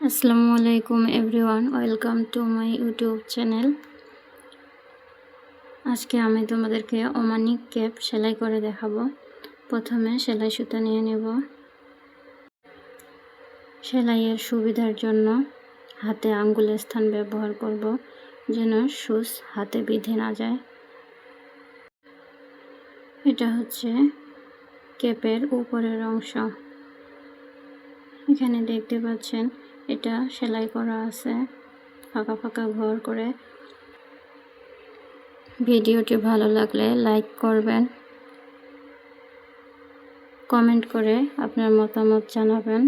আসসালামু আলাইকুম everyone, welcome to my YouTube channel. আজকে আমি তোমাদেরকে ওমানি ক্যাপ সেলাই করে দেখাবো। প্রথমে সেলাই সুতা নিয়ে নেব। সেলাইয়ের সুবিধার জন্য হাতে আঙ্গুলের স্থান ব্যবহার করব, যেন সুচ হাতে বিঁধে না যায়। এটা হচ্ছে ক্যাপের উপরের অংশ। এখানে দেখতে পাচ্ছেন এটা সেলাই করা আছে ফাঁকা ফাঁকা ঘর করে। ভিডিওটি ভালো লাগলে লাইক করবেন, কমেন্ট করে আপনার মতামত জানাবেন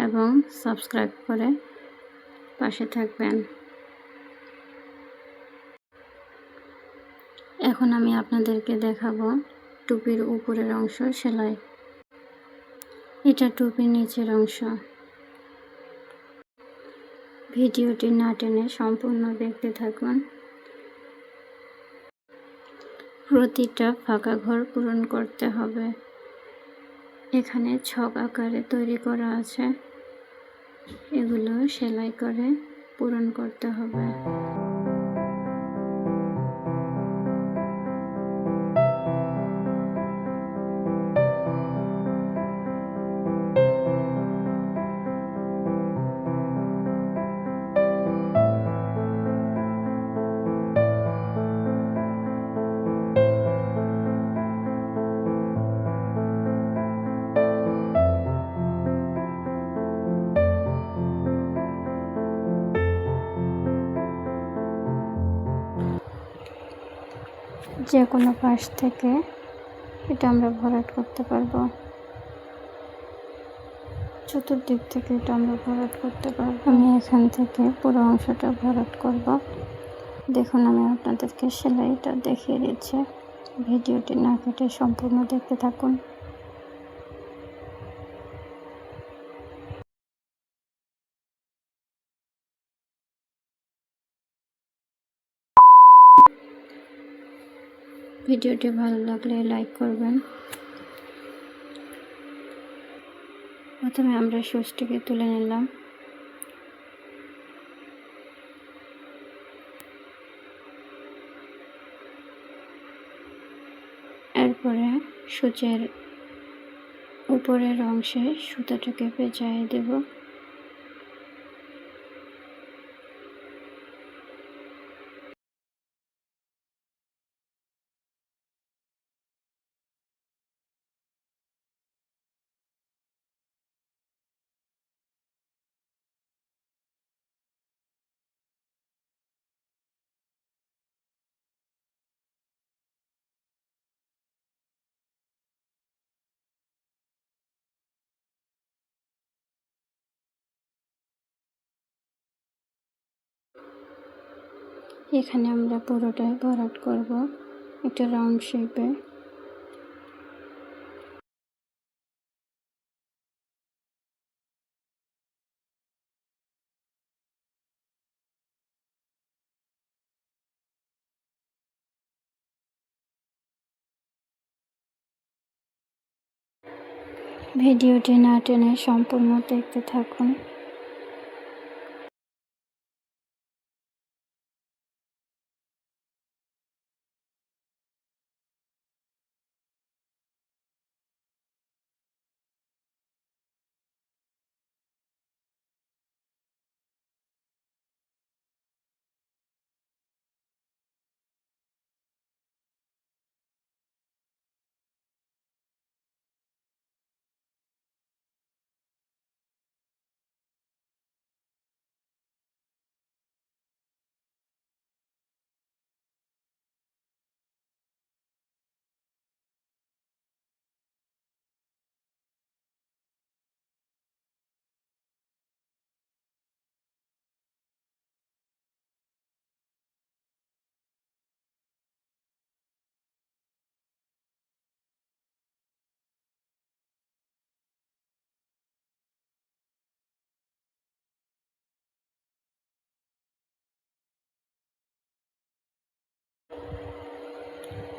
এবং সাবস্ক্রাইব করে পাশে থাকবেন। এখন আমি আপনাদেরকে দেখাবো টুপির উপরের অংশ সেলাই। এটা টুপির নিচের অংশ। ভিডিওটি না টেনে সম্পূর্ণ দেখতে থাকুন। প্রতিটা ফাঁকা ঘর পূরণ করতে হবে। এখানে ছক আকারে তৈরি করা আছে, এগুলো সেলাই করে পূরণ করতে হবে। যে কোনো পাশ থেকে এটা আমরা ভরাট করতে পারবো, চতুর্দিক থেকে এটা আমরা ভরাট করতে পারবো। আমি এখান থেকে পুরো অংশটা ভরাট করব। দেখুন, আমি আপনাদেরকে সেলাইটা দেখিয়ে দিচ্ছি। ভিডিওটি না কেটে সম্পূর্ণ দেখতে থাকুন। ভিডিওটি ভালো লাগলে লাইক করবেন। প্রথমে আমরা সুচটিকে তুলে নিলাম। এরপরে সূচের উপরের অংশে সুতাটাকে পেঁচাই দেব। এখানে আমরা পুরোটাই ভরাট করব একটা রাউন্ড শেপে। ভিডিওটি না টেনে সম্পূর্ণ দেখতে থাকুন।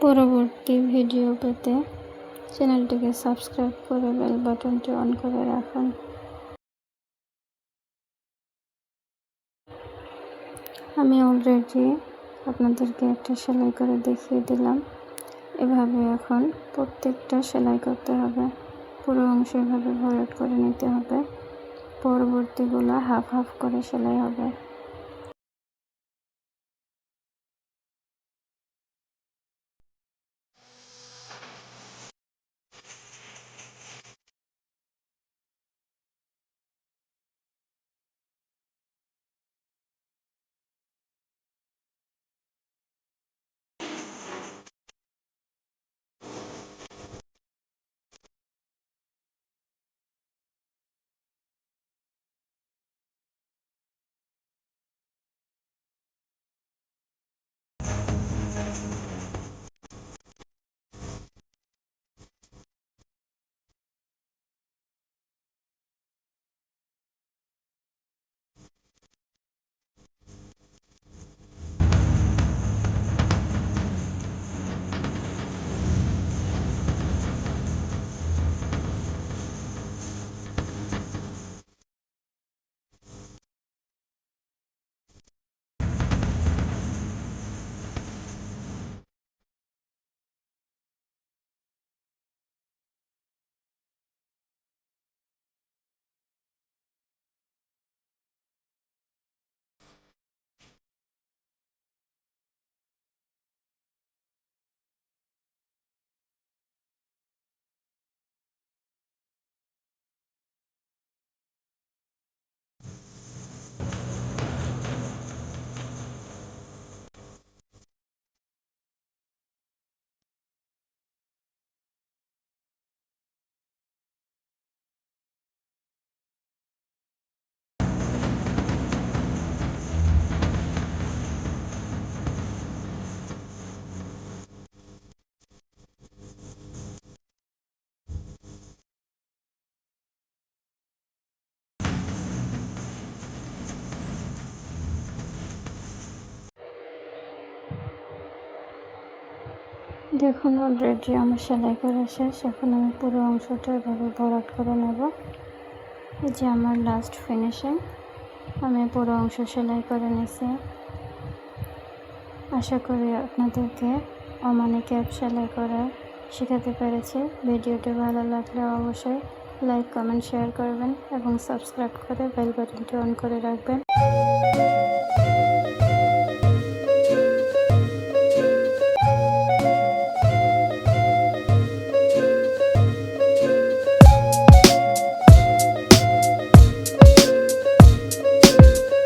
পরবর্তী ভিডিও পেতে চ্যানেলটিকে সাবস্ক্রাইব করে বেল বাটনটি অন করে রাখুন। আমি অলরেডি আপনাদেরকে একটা সেলাই করে দেখিয়ে দিলাম। এভাবে এখন প্রত্যেকটা সেলাই করতে হবে, পুরো অংশ এভাবে ভরাট করে নিতে হবে। পরবর্তীগুলো হাফ হাফ করে সেলাই হবে। দেখুন অলরেডি আমার সেলাই করা শেষ। এখন আমি পুরো অংশটা এভাবে ভরাট করে নেব। এই যে আমার লাস্ট ফিনিশিং, আমি পুরো অংশ সেলাই করে নিয়েছি। আশা করি আপনাদেরকে ওমানি ক্যাপ সেলাই করা শেখাতে পেরেছি। ভিডিওটি ভালো লাগলে অবশ্যই লাইক, কমেন্ট, শেয়ার করবেন এবং সাবস্ক্রাইব করে বেল বাটনটি অন করে রাখবেন।